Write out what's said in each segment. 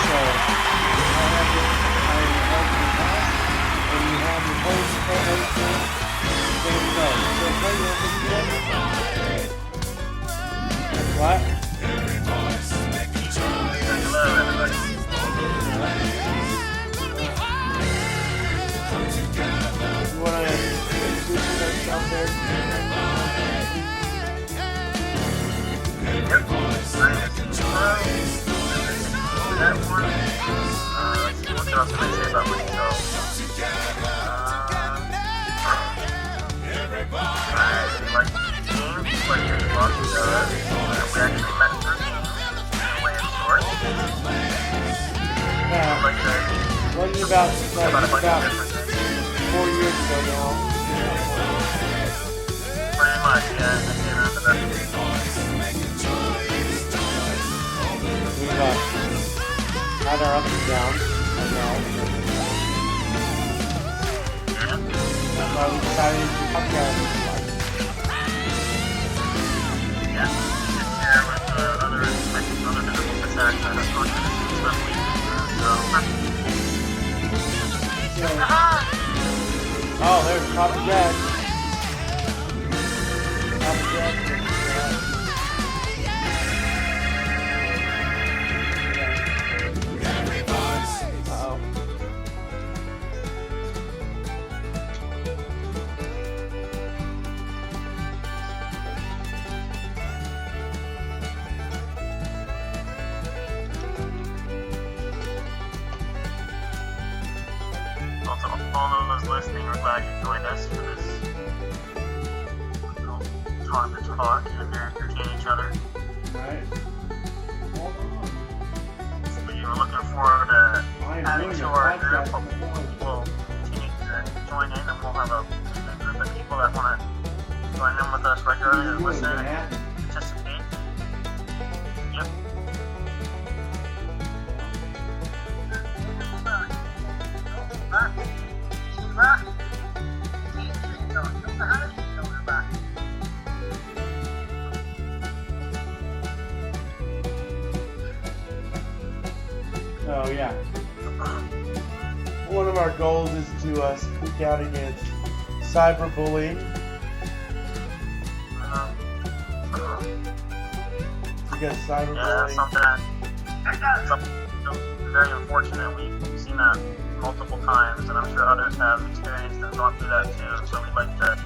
So I have the house, and you have your host and everything. There we go. So play your video. What? Hello, everybody. You want to introduce yourself there? Yep. That one. What else can I say about myself? I like games, like Xbox does. We actually met for games in a way of sorts. Yeah. Like the Wasn't about about a bunch of about different things. 4 years ago now. Pretty much, yeah. I can't remember that. We've had our ups and downs. I know. Yeah. That's why we decided to do podcast. Yeah. Share with other physical attacks and stuff we do. So. Oh, there's Papa Jack. Papa Jack. Uh-oh. Also, all of those listening, we're glad you joined us for this little time to talk and entertain each other. Right. We were looking forward to I am adding doing to a our group. podcast. We'll continue to join in, and we'll have a group of people that want to join in with us regularly and listen and participate. Yep. So yeah, one of our goals is to speak out against cyberbullying because Yeah, that's cyberbullying. something very unfortunate. We've seen that multiple times, and I'm sure others have experienced and gone through that too. So we'd like to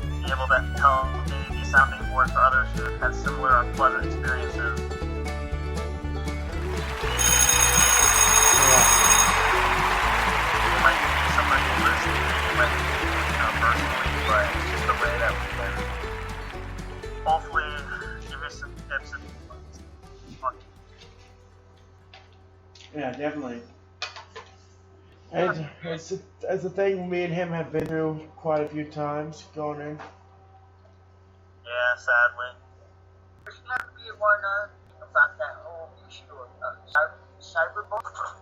be able to help maybe be sounding board for others who have had similar unpleasant experiences. It might be somebody listening, it might be personally, but it's just a way that we can hopefully give you some tips and Yeah, definitely. And it's a thing me and him have been through quite a few times going in. yeah, sadly. There's got to be one other thing about that whole issue of cyberbullying.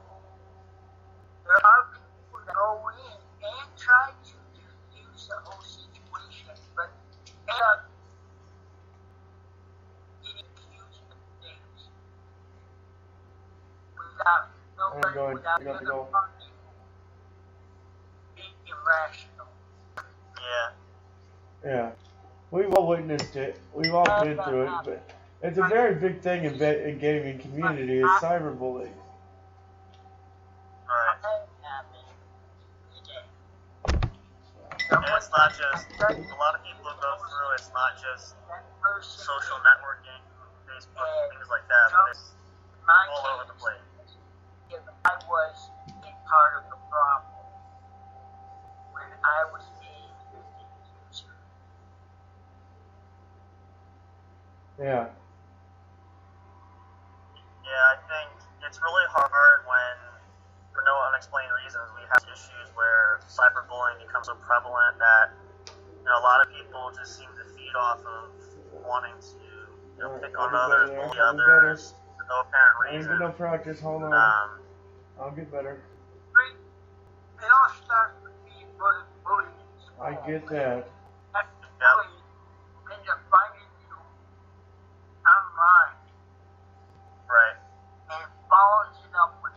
There are people that go in and try to diffuse the whole situation, but end up getting accused of things without nobody, without You got to another go. party being irrational. Yeah. Yeah, we've all witnessed it. We've all been through it, but it's a very big thing in gaming community is cyberbullying. Right. And And it's not just, a lot of people go through, it's not just social networking, Facebook, things like that, but it's all over the place. If I was in part of the problem when I was being the user. Yeah. Yeah, I think it's really hard when, for no unexplained reasons, we have issues where cyberbullying becomes so prevalent that a lot of people just seem to feed off of wanting to pick on others, bully others, for no apparent I ain't reason. been no practice. Hold on. I'll get better. It all starts with being bullied in school. I get that. That bully ends up finding you online Right. and follows it up with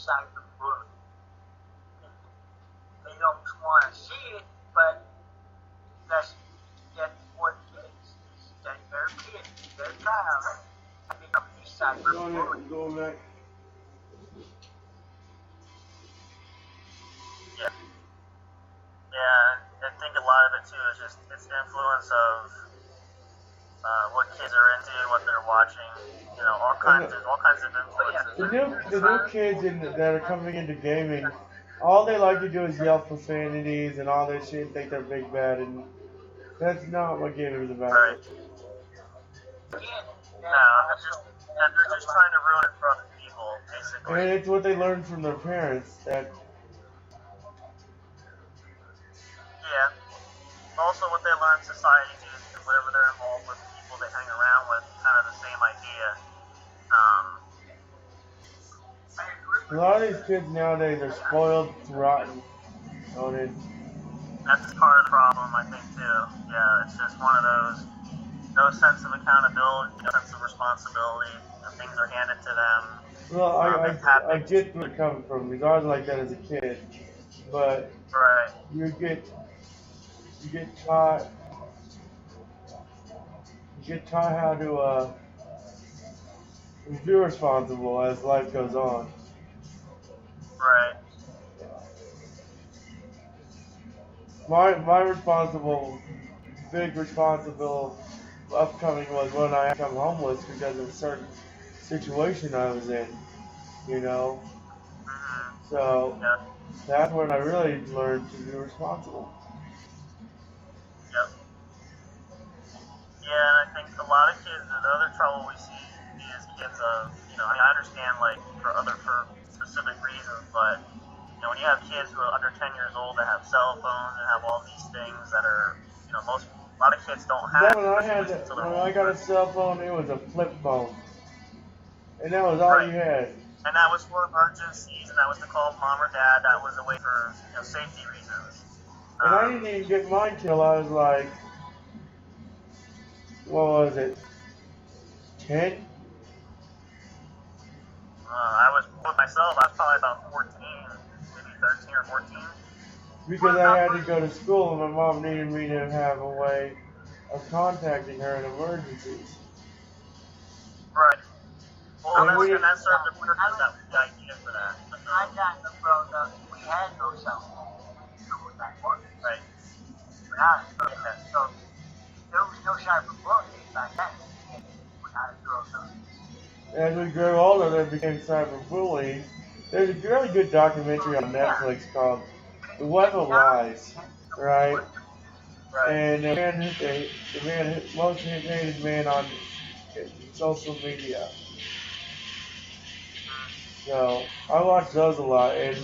cyberbullying. They don't want to see it, but that's what it is. It's that their kid, their child, become a cyberbully. Going back. Yeah. Yeah, I think a lot of it too is just it's the influence of what kids are into, what they're watching, you know, all kinds of influences. The new kids that are coming into gaming, all they like to do is yell profanities and all that shit and think they're big bad, and that's not what gaming is about. Right. No, they're just trying to ruin it for other people, basically. And it's what they learn from their parents. That. Yeah. Also, what they learn in society too, whenever they're involved with people they hang around with, kind of the same idea. A lot of these kids nowadays are spoiled, rotten. That's part of the problem, I think, too. Yeah, it's just one of those, no sense of accountability, no sense of responsibility. You know, things are handed to them. Well, I get where you're coming from, because I was like that as a kid. But right. you get taught how to be responsible as life goes on. Right. My big responsible upcoming was when I became homeless because of a certain situation I was in, you know. So Yep. that's when I really learned to be responsible. Yep. Yeah, and I think a lot of kids, the other trouble we see is kids of, you know, I mean, I understand like for specific reasons, but you know, when you have kids who are under 10 years old that have cell phones and have all these things that are, you know, a lot of kids don't have. When I got a cell phone, it was a flip phone, and that was all you had. And that was for emergencies, and that was to call mom or dad. That was a way for, you know, safety reasons. And I didn't even get mine till I was like, what was it, 10? I was with myself. I was probably about 14, maybe 13 or 14. Because I had to go to school, and my mom needed me to have a way of contacting her in emergencies. Right. Well, that served the purpose. That was the idea for that. I got grown up. We had no cell phone. Right. So there was no cyberbullying back then when I was grown up. As we grew older, there became cyberbullying. There's a really good documentary on Netflix called The Web of Lies, right? And the most hated man on social media. So I watch those a lot, and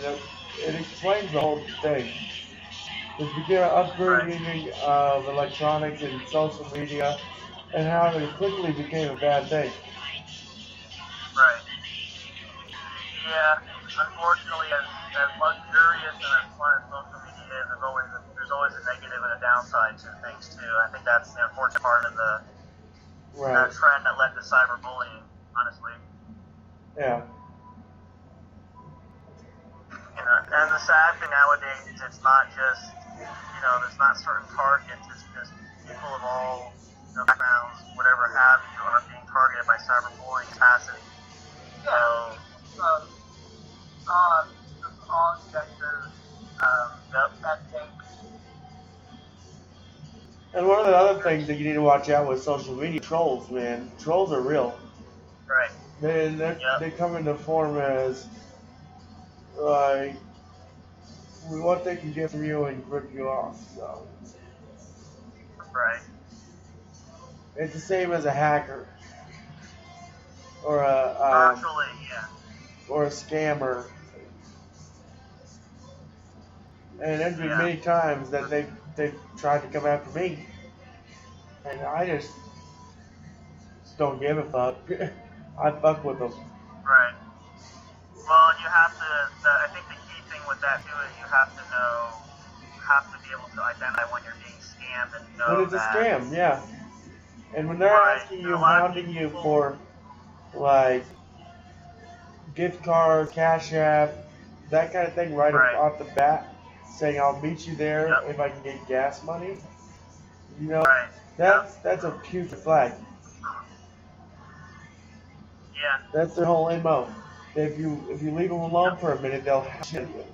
it explains the whole thing. It became an upbringing of electronics and social media, and how it quickly became a bad thing. Right. Yeah. Unfortunately, as luxurious and as fun as social media is, there's always a negative and a downside to things too. I think that's the unfortunate part of the trend that led to cyberbullying. Honestly. Yeah. You know, and the sad thing nowadays is it's not just, you know, there's not certain targets. It's just people of all, you know, backgrounds, whatever have you, are being targeted by cyberbullying capacity. So. All gender, that thing. And one of the other things that you need to watch out with social media, trolls, man. Trolls are real. Right. They come into form as, like, what they can get from you and rip you off, so. Right. It's the same as a hacker. Or a, virtually, yeah. Or a scammer. And there's been many times that they've tried to come after me. And I just don't give a fuck. I fuck with them. Right. Well, you have to, I think the key thing with that too is you have to be able to identify when you're being scammed and know when it's that. a scam, yeah. And when they're asking you, hounding you for, like, gift cards, Cash App, that kind of thing right off the bat, saying I'll meet you there if I can get gas money. You know, that's a huge flag. Yeah. That's their whole MO. If you leave them alone for a minute, they'll shit you.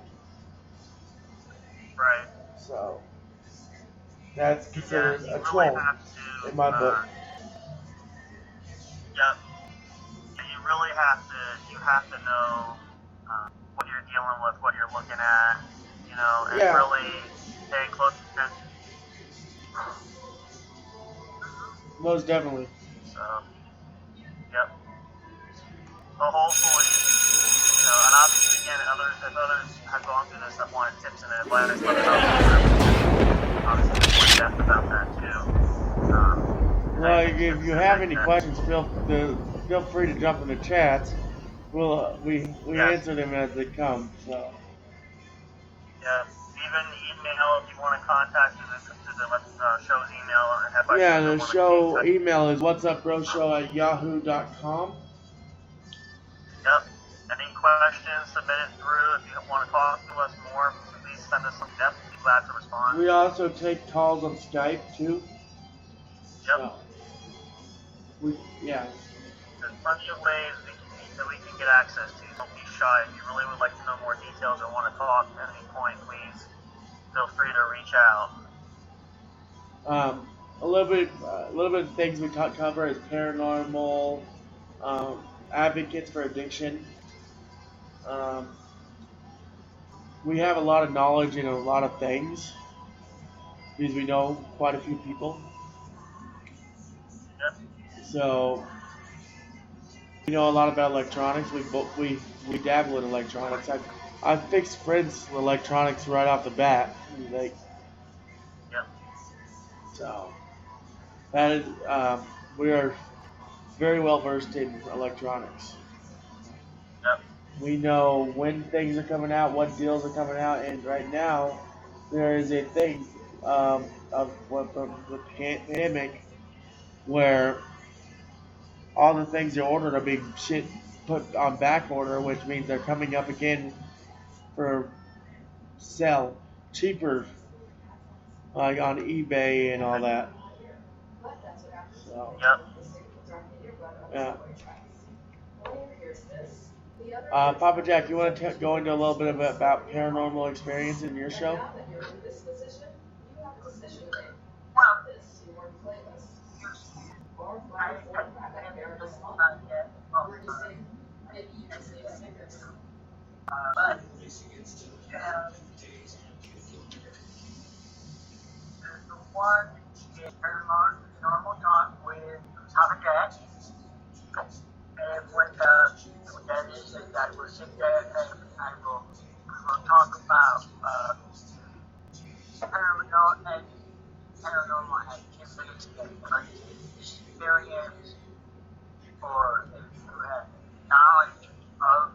Right. So that's considered a troll in my book. Yep. You really have to know what you're dealing with, what you're looking at, you know, and really pay close attention. Most definitely. So, yep. But hopefully, you know, and obviously, again, if others have gone through this that wanted tips and advice, let me know. Obviously, more in depth about that too. Well, if you have any questions, feel free to jump in the chats. We answer them as they come. So. Yeah. Even email if you want to contact the show's email and have questions. Yeah, the show email is whatsupbroshow@yahoo.com. Yep. Any questions, submit it through. If you want to talk to us more, please send us some depth. We'll be glad to respond. We also take calls on Skype too. Yep. So, There's plenty of ways that we can get access to. Don't be shy. If you really would like to know more details or want to talk at any point, please feel free to reach out. A little bit of things we cover is paranormal, advocates for addiction. We have a lot of knowledge in a lot of things because we know quite a few people. Yep. So we know a lot about electronics. We dabble in electronics. I fixed Fred's electronics right off the bat. Yep. So that is we are very well versed in electronics. Yep. We know when things are coming out, what deals are coming out, and right now there is a thing of the pandemic where all the things you ordered are being put on back order, which means they're coming up again for sell cheaper, like on eBay and all that. So, Yep. yeah. Papa Jack, you want to go into a little bit about paranormal experience in your show? But the one is paranormal talk with Papa Jack. And what that is that we'll sit there and I will talk about paranormal activities that you experience or if you have knowledge of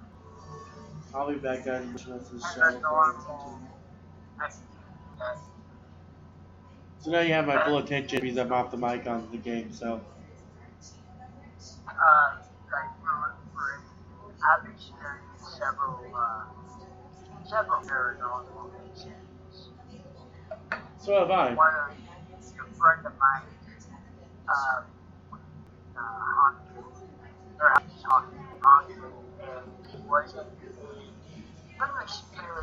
I'll be back on this show. paranormal activities. So now you have my full attention because I'm off the mic on the game, so. I've experienced several paranormal incidents. So have I. One of a friend of mine haunted, and he wasn't a spirit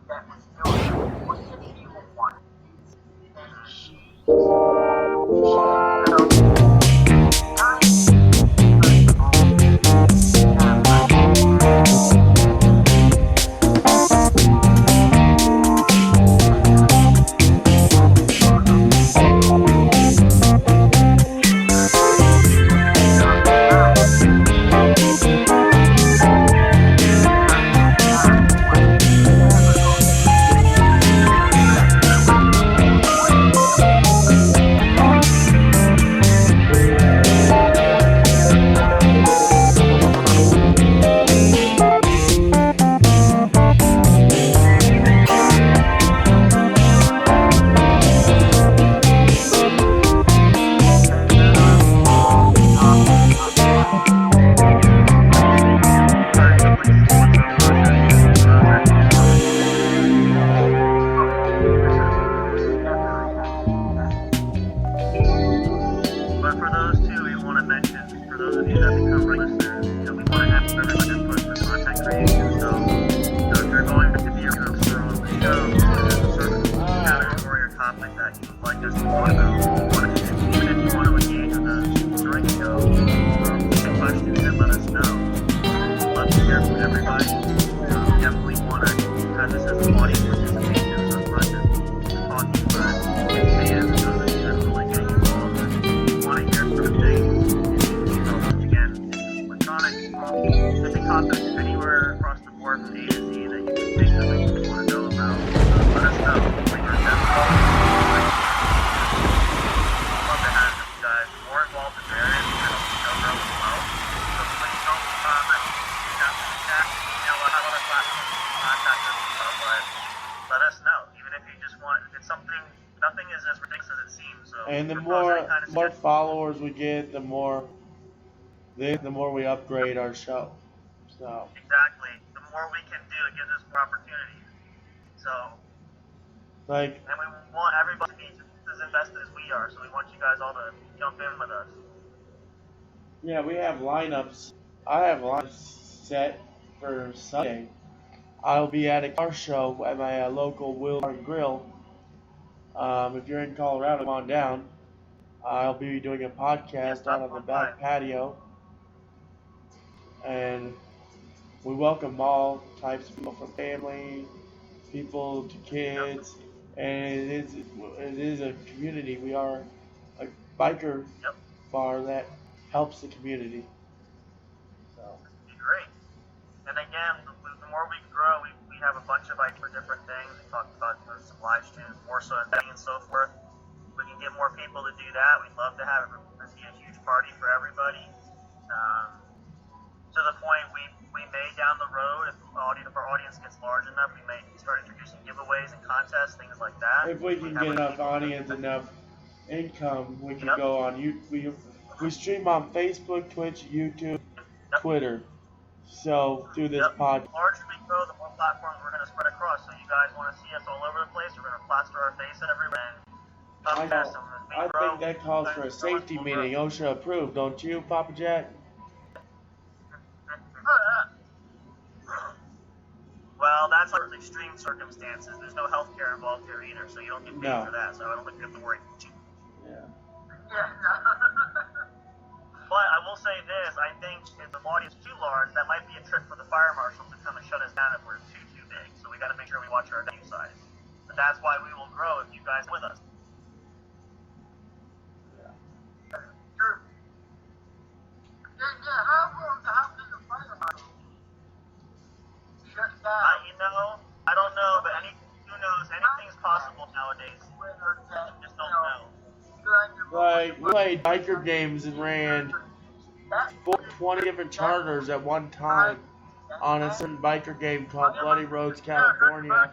that was doing what the evil one. And she us know. We'd love to hear from everybody. We definitely want to have this as an audience participation as much as talking, but fans and those of you that are really getting involved and want to hear certain things. So once again, it's Electronic. Shipping content anywhere across the board from A to Z that you can think of that you want to know about. Let us know. Bring your demo. Love to have you guys more involved in there and help each other out as well. So please don't reach out to the chat, email us on our platform, contact us, but let us know. Even if you just want, it's something, nothing is as ridiculous as it seems. So And the more followers we get, the more we upgrade our show. So exactly, the more we can do, it gives us more opportunities. So like, and we want everybody to be as invested as we are. So we want you guys all to jump in with us. yeah, we have lineups. I have lineups set for Sunday. I'll be at a car show at my local Will Bar and Grill. If you're in Colorado, come on down. I'll be doing a podcast out on the back patio, and we welcome all types of people, from family, people to kids, and it is a community. We are a biker bar that helps the community. So. It'd be great. And again, the more we grow, we have a bunch of ideas for different things. We talked about doing some live streams, more so investing and so forth. We can get more people to do that. We'd love to have it be a huge party for everybody. To the point we may down the road, if our audience gets large enough, we may start introducing giveaways and contests, things like that. If we can get enough audience, enough income, we can go on. We stream on Facebook, Twitch, YouTube, Twitter. So through this podcast. The larger we grow, the more platforms we're going to spread across. So you guys want to see us all over the place, we're going to plaster our face at everywhere. I think that calls for a safety meeting. OSHA approved, don't you, Papa Jack? Well, that's under extreme circumstances. There's no health care involved here either, so you don't get paid for that. So I don't think you have to worry. Yeah. But I will say this: I think if the audience is too large, that might be a trick for the fire marshal to come and shut us down if we're too big. So we got to make sure we watch our venue size. But that's why we will grow if you guys are with us. I don't know, but who knows? Anything's possible nowadays. You just don't know. Like, we played biker games and ran 20 different charters at one time on a certain biker game called Bloody Roads, California.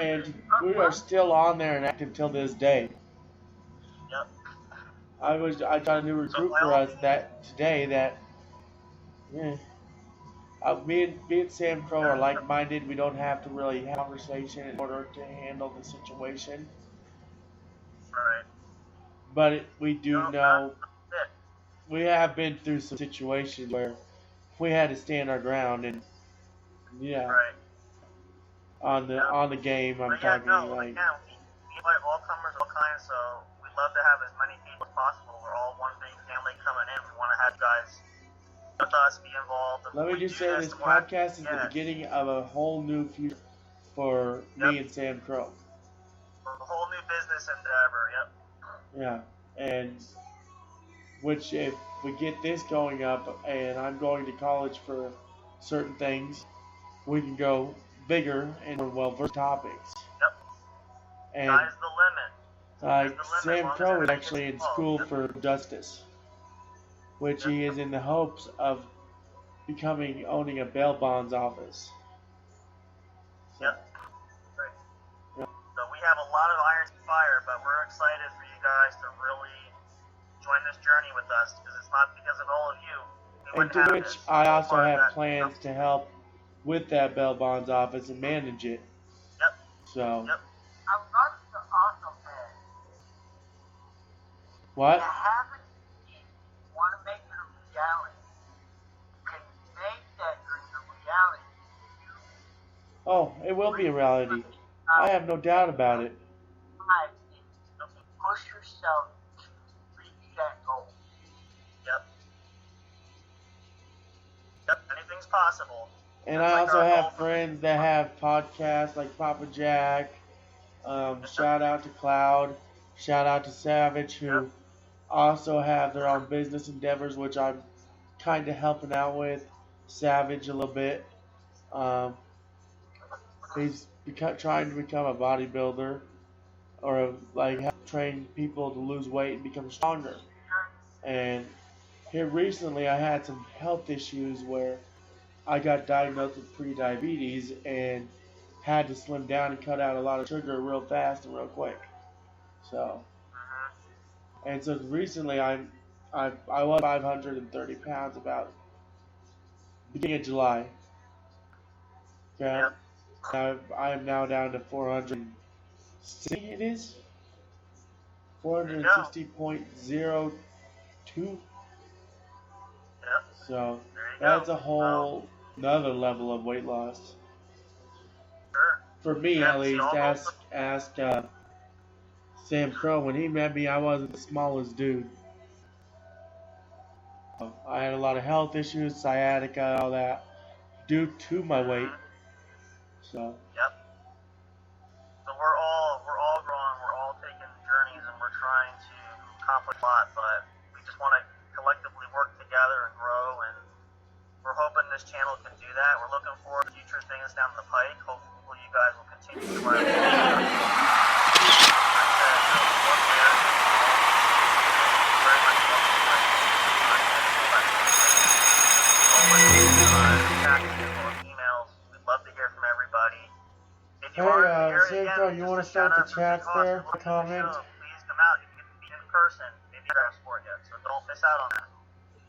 And we are still on there and active till this day. Yep. I got a new recruit for us today that me and Sam Crow are like-minded. We don't have to really have a conversation in order to handle the situation. Right. But we do know we have been through some situations where we had to stand our ground, and right. on the game I'm talking like. We invite all comers, all kinds. So we'd love to have as many people as possible. We're all one big family coming in. We want to have you guys with us, be involved. Let me just say, this podcast is the beginning of a whole new future for me and Sam Crow. A whole new business endeavor, Yeah, and which if we get this going up, and I'm going to college for certain things, we can go bigger and well-versed topics. And sky's the limit. Sam Crow is actually in school for justice, which he is in the hopes of owning a bail bonds office. Right. So we have a lot of irons in fire, but we're excited for you guys to really join this journey with us, because it's not because of all of you. And to which I also have plans to help with that bail bonds office and manage it. So. I'm not the awesome man. What? You haven't want to make it a reality. You can make that dream a reality. Oh, it will be a reality. I have no doubt about it. Push yourself to reach that goal. Yep, anything's possible. And That's I like also our goal have for friends that have podcasts like Papa Jack. Shout out to Cloud. Shout out to Savage, who Yep. also have their own business endeavors, which I'm kind of helping out with. Savage a little bit. Um, he's trying to become a bodybuilder or like help train people to lose weight and become stronger. And here recently, I had some health issues where I got diagnosed with pre-diabetes and had to slim down and cut out a lot of sugar real fast and real quick. So, and so recently I was 530 pounds about beginning of July. Okay, Yep. I am now down to 460. It is There you go. 460.02. Yep. So There you that's go. a whole another level of weight loss. Sure. For me, Yeah, at see, least. all those- Ask Sam Crow. When he met me, I wasn't the smallest dude. I had a lot of health issues, sciatica, all that, due to my weight. So Yep. So we're all growing, we're all taking journeys, and we're trying to accomplish a lot. But we just want to collectively work together and grow. And we're hoping this channel can do that. We're looking forward to future things down the pike. Hopefully, you guys will continue to learn. We'd love to hear from everybody. If you are here Sam again, Crow, you want to just a start shout the out for chats Big Hoss. there? If you're Comment. watching the show, please come out. You can be in person. Maybe autographs for you, so don't miss out on that.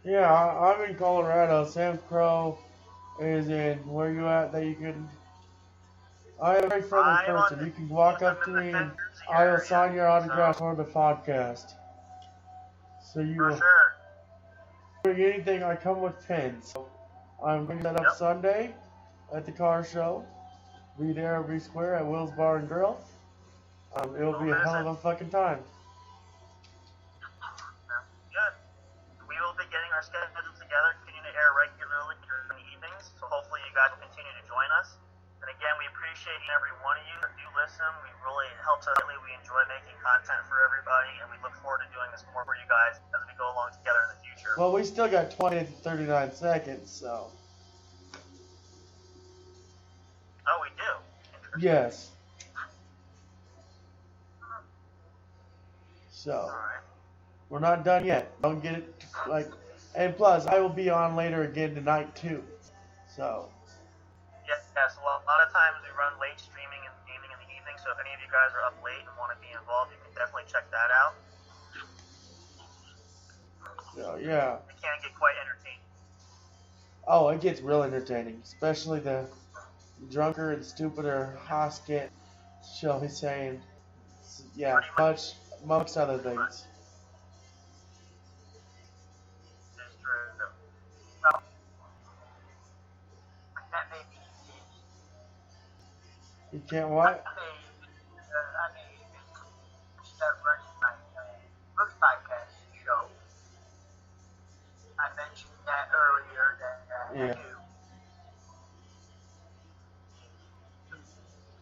Yeah, I'm in Colorado. Sam Crow is in where you at that you can. I am a very friendly person. You can walk up to me and I will sign your autograph for the podcast. So you For will sure. bring anything. I come with pins. So I'm going to set up Yep. Sunday at the car show. Be there every square at Will's Bar and Grill. It'll be a hell of a fucking time. Good. We will be getting our schedules together, continuing to air regularly in the evenings, so hopefully you guys will continue to join us. And again, we appreciate every one of you that do listen. We really helps us. We enjoy making content for everybody, and we look forward to doing this more for you guys as we go along together in the future. Well, we still got 20 to 39 seconds, so. Oh, we do? Interesting. Yes. So, Alright. we're not done yet. Don't get it, like, and plus, I will be on later again tonight, too. So, Yes, well, a lot of times we run late streaming and gaming in the evening, so if any of you guys are up late and want to be involved, you can definitely check that out. yeah. It can get quite entertaining. Oh, it gets real entertaining, especially the drunker and stupider Haas get, shall we say, yeah, amongst other things. It's true. Well, that may be You can't what? I may start running my first podcast show. I mentioned that earlier that Yeah. I do. The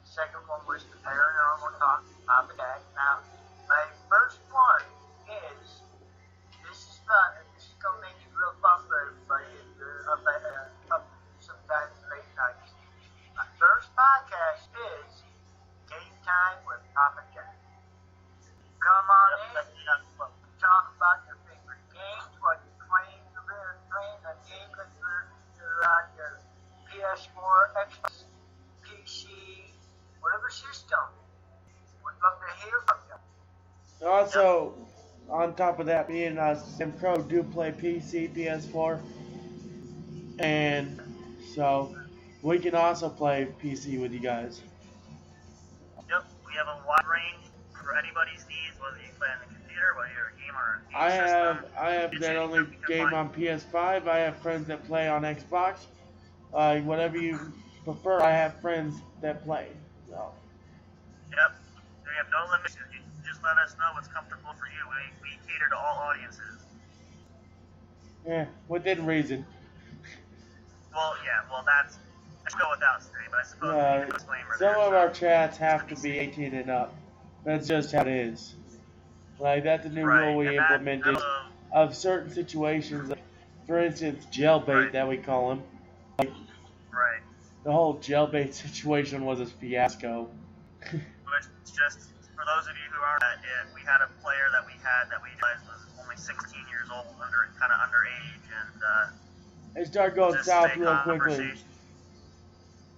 second one was the paranormal talk of that. Now, my first one is this is gonna make it real fun for everybody if you're up sometimes late nights. My first podcast is Game Time with Papa Jack. Come on in, talk about your favorite games, what you're playing, a game that you're on your PS4, Xbox, PC, whatever system. Would love to hear from you. Also, on top of that, me and Sam Crow do play PC, PS4, and so we can also play PC with you guys. Yep, we have a wide range for anybody's needs, whether you play on the computer, whether you're a gamer or a game system. I have that only game on PS5. I have friends that play on Xbox. Whatever you prefer, I have friends that play. So. Yep, we have no limits. You just let us know what's comfortable for you. We cater to all audiences. Yeah, within reason. Well, yeah, well, that's, let's go without saying, but I suppose we need a disclaimer some there, of our chats have to be 18 and up. That's just how it is. Like, that's a new rule we implemented of certain situations. Like, for instance, jailbait, that we call them. Like, right. the whole jailbait situation was a fiasco. Which is just, for those of you who aren't at it, we had a player that we realized was only 16 years old, kind of underage, and it started going south real quickly.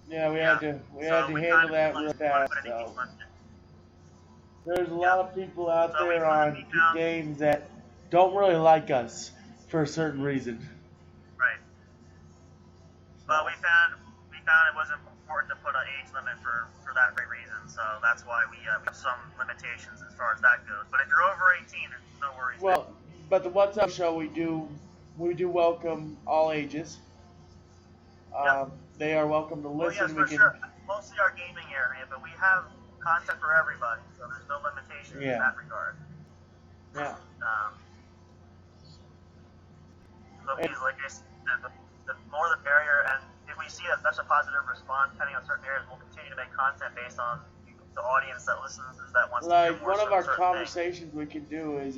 Yeah, we had to handle that real fast. So. There's a lot of people out there on games that don't really like us for a certain reason. Right. But we found it was important to put an age limit for that very reason. So that's why we have some limitations as far as that goes. But if you're over 18, no worries. Well, but the What's Up show, we do welcome all ages. They are welcome to listen. Well, yes, for sure. Mostly our gaming area, but we have content for everybody, so there's no limitations in that regard. Yeah. So please, like I said, the more the barrier, and if we see that such a positive response, depending on certain areas, we'll continue to make content based on the audience that listens, that wants to hear more. Like, one of our conversations we can do is,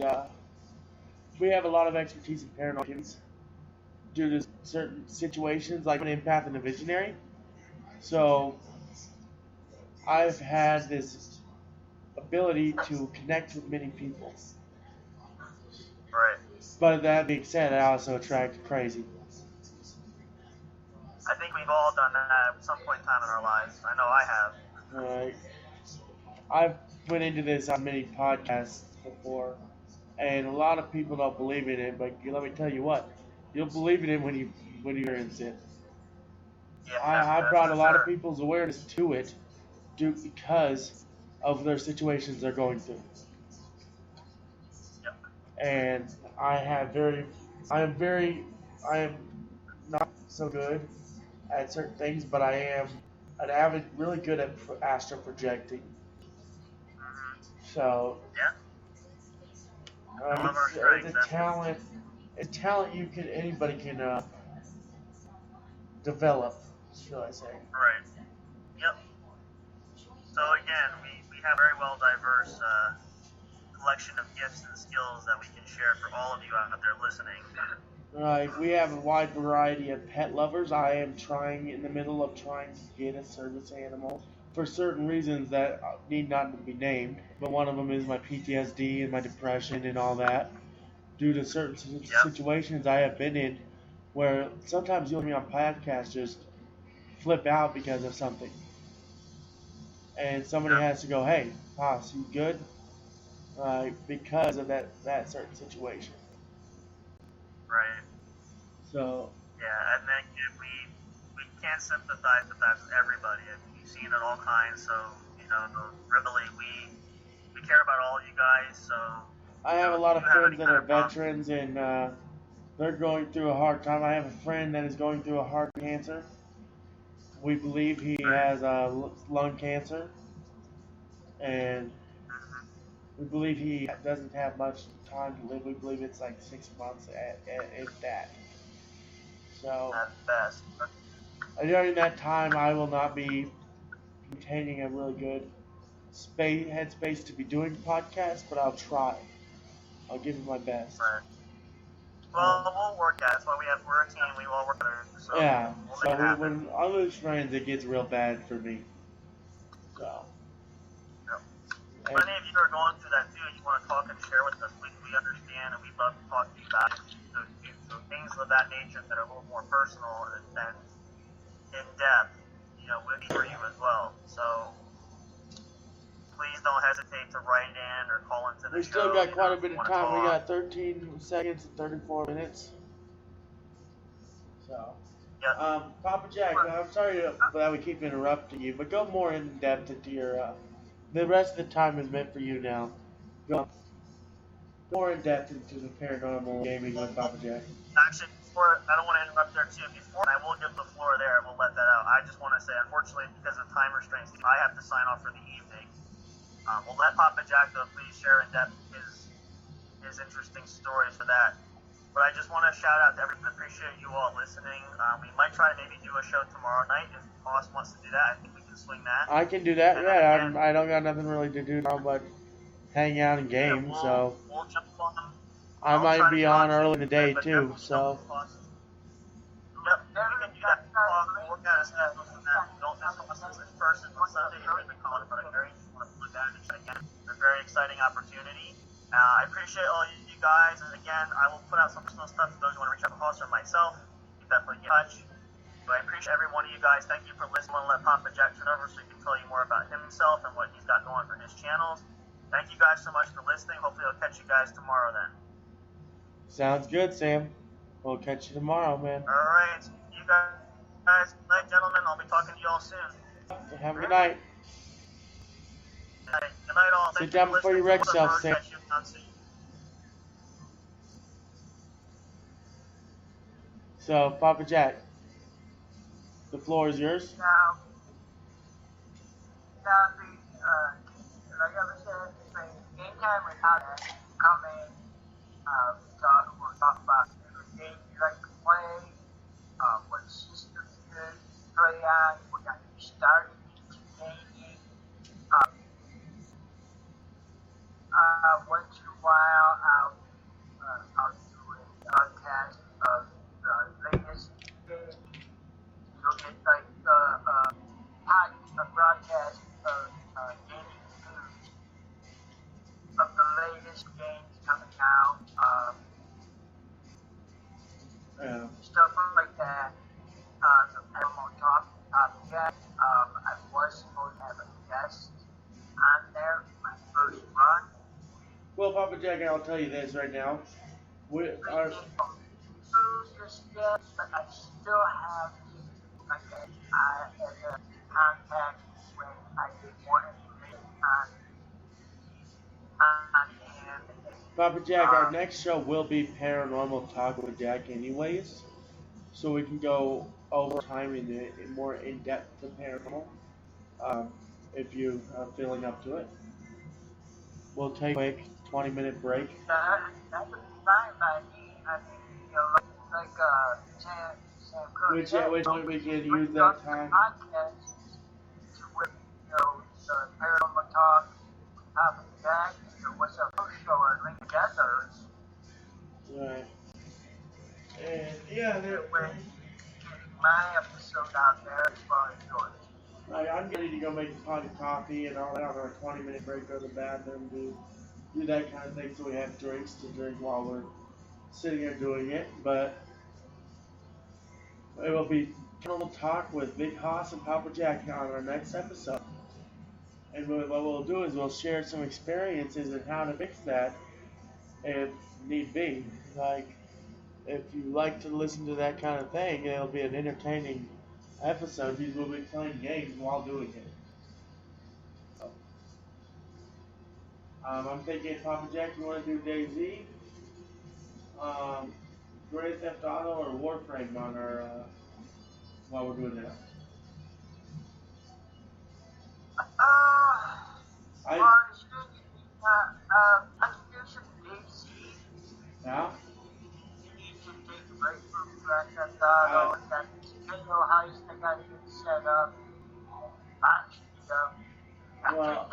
we have a lot of expertise in paranormal games due to certain situations, like an empath and a visionary. So, I've had this ability to connect with many people. Right. But that being said, I also attract crazy. I think we've all done that at some point in time in our lives. I know I have. Right. I've went into this on many podcasts before, and a lot of people don't believe in it, but let me tell you what, you'll believe in it when you experience it. Yeah, I brought a lot of people's awareness to it because of their situations they're going through. Yep. And I am not so good at certain things, but I am really good at astral projecting. Mm-hmm. So, it's a talent. A talent anybody can develop, shall I say? Right. Yep. So again, we have a very well diverse collection of gifts and skills that we can share for all of you out there listening. Right. We have a wide variety of pet lovers. I am in the middle of trying to get a service animal for certain reasons that need not be named. But one of them is my PTSD and my depression and all that. Due to certain situations I have been in, where sometimes you'll hear me on podcasts just flip out because of something. And somebody has to go, hey, Poss, you good? Because of that certain situation. Right. So. Yeah, and then we can't sympathize with that with everybody. We've seen it all kinds, so, really, we care about all you guys, so. I have a lot of friends that are veterans, and they're going through a hard time. I have a friend that is going through a heart cancer. We believe he has lung cancer, and we believe he doesn't have much time to live. We believe it's like 6 months if that. So, during that time, I will not be maintaining a really good headspace to be doing podcasts, but I'll try. I'll give it my best. Right. Well, we'll work at it. That's why we're a team. We all work together. So yeah. We'll when I lose friends, it gets real bad for me. So. Yep. If any of you are going through that too, and you want to talk and share with us, we understand, and we'd love to talk to you about it. So things of that nature that are a little more personal and in depth, would be for you as well. So. Please don't hesitate to write in or call into the show. We still got quite a bit of time. We got 13 seconds and 34 minutes. So, Papa Jack, I'm sorry that we keep interrupting you, but go more in depth into your. The rest of the time is meant for you now. Go more in depth into the paranormal gaming with Papa Jack. Actually, I don't want to interrupt there too. Before I will give the floor there, we'll let that out. I just want to say, unfortunately, because of time restraints, I have to sign off for the evening. We'll let Papa Jack, though, please share in depth his interesting stories for that. But I just want to shout out to everyone. Appreciate you all listening. We might try to maybe do a show tomorrow night if Boss wants to do that. I think we can swing that. I can do that. And Yeah, then again, I don't got nothing really to do now but hang out and game. So we'll jump on. I I'll try might to be get on soon, early today but too. definitely So. Yep, we can do that. We'll get a schedule from that. Don't miss us in person on Sunday. You're going to be calling about a very want to look at it again. A very exciting opportunity. I appreciate all you guys, and again, I will put out some personal stuff for those who want to reach out to Foster or myself. You can definitely get in touch. But I appreciate every one of you guys. Thank you for listening. I'm going to let Papa Jack turn over so he can tell you more about himself and what he's got going for his channels. Thank you guys so much for listening. Hopefully I'll catch you guys tomorrow then. Sounds good, Sam. We'll catch you tomorrow, man. Alright, you guys, good night, gentlemen. I'll be talking to you all soon. Have a good night. Good night, all. Sit down before you wreck yourself, Sam. So, Papa Jack, the floor is yours. Now, like I said, it's been game time with Tyler. Come in, we'll talk about the game you like to play, what systems you play on, what got you started into gaming. Once in a while, I'll do a broadcast of the latest game. You'll get like a broadcast of gaming news of the latest games coming out, stuff like that. So Paranormal Talk, Jack. I was supposed to have a guest on there my first run. Well, Papa Jack, I'll tell you this right now. We are. Just yet, but I still have I had contact when I did more information on him. Papa Jack, our next show will be Paranormal Talk with Jack anyways. So we can go over time in more in-depth to paranormal. If you are feeling up to it. We'll take a quick 20-minute break. That would be fine by me. I mean, you know, like Sam Cook. Which point we can use that time. Podcast to where, you know, the Paranormal Talk, Papa Jack, or what's up, show are linked together. Right. And yeah, We're getting my episode out there as far as yours. Right, I'm ready to go make a pot of coffee and all that on our 20-minute break, go to the bathroom, do that kind of thing so we have drinks to drink while we're sitting here doing it. But it will be Paranormal Talk with Big Hoss and Papa Jack on our next episode. And what we'll do is we'll share some experiences and how to fix that if need be. Like, if you like to listen to that kind of thing, it'll be an entertaining episode because we'll be playing games while doing it. So, I'm thinking, Papa Jack, you want to do DayZ, Grand Theft Auto, or Warframe on our while we're doing that. I can do some DayZ. Yeah. Take a break from Grand Theft Auto. That Halo heist I got to get set up. Well,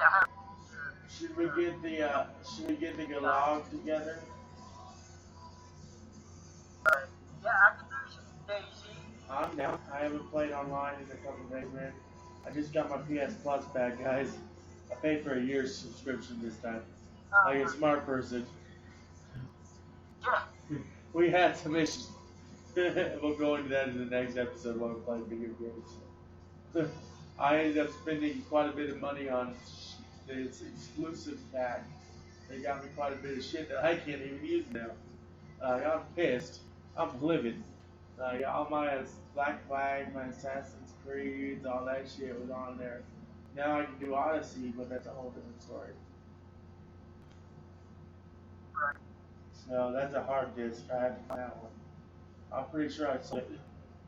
should we get the Galag together? Yeah, I can do some DayZ. I'm down. I haven't played online in a couple of days, man. I just got my PS Plus back, guys. I paid for a year's subscription this time. Like a smart person. Yeah. We had some issues. We'll go into that in the next episode while we play video games. I ended up spending quite a bit of money on this exclusive pack. They got me quite a bit of shit that I can't even use now. I'm pissed. I'm livid. All my Black Flag, my Assassin's Creed, all that shit was on there. Now I can do Odyssey, but that's a whole different story. Right. So that's a hard disk. I have to find that one. I'm pretty sure I sold it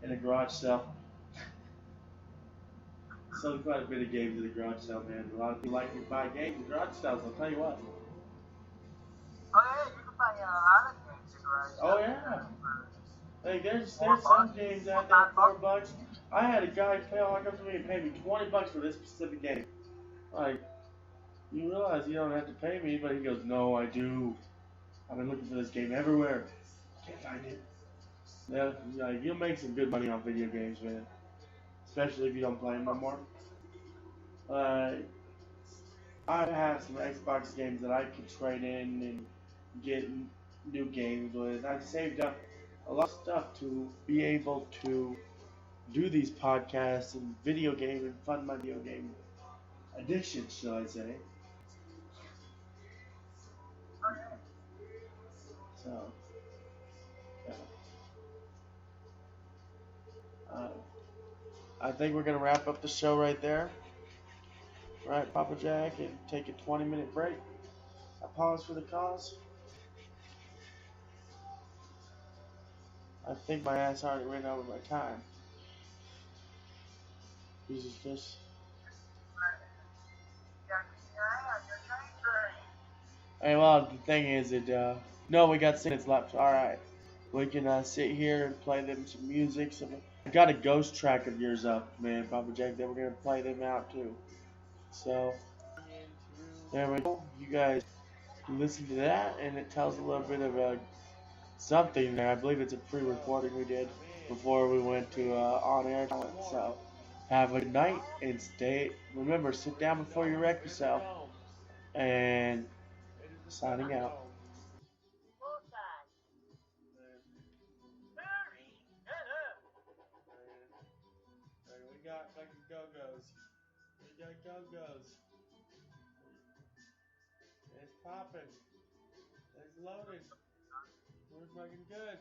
in a garage sale. Sold quite a bit of games in the garage sale, man. A lot of people like to buy games in garage sales, I'll tell you what. Oh yeah, you can buy a lot of games in Oh yeah. Like there's some games out there $4. I had a guy come to me and pay me $20 for this specific game. Like, you realize you don't have to pay me, but he goes, no, I do. I've been looking for this game everywhere. Can't find it. Yeah, like, you'll make some good money on video games, man. Especially if you don't play them no more. I have some Xbox games that I could trade in and get new games with. I've saved up a lot of stuff to be able to do these podcasts and video game and fund my video game addiction, shall I say. So, yeah. I think we're going to wrap up the show right there. Right, Papa Jack, and take a 20-minute break. I pause for the cause. I think my ass already ran over my time. Jesus Christ. Hey, well, the thing is that, no, we got 6 minutes left. Alright. We can sit here and play them some music. I got a ghost track of yours up, man, Papa Jack, that we're going to play them out too. So, there we go. You guys can listen to that, and it tells a little bit of something there. I believe it's a pre-recording we did before we went to on-air talent. So, have a good night, and remember, sit down before you wreck yourself. And signing out. We got fucking go-go's. We got go-go's. It's popping. It's loading. We're fucking good.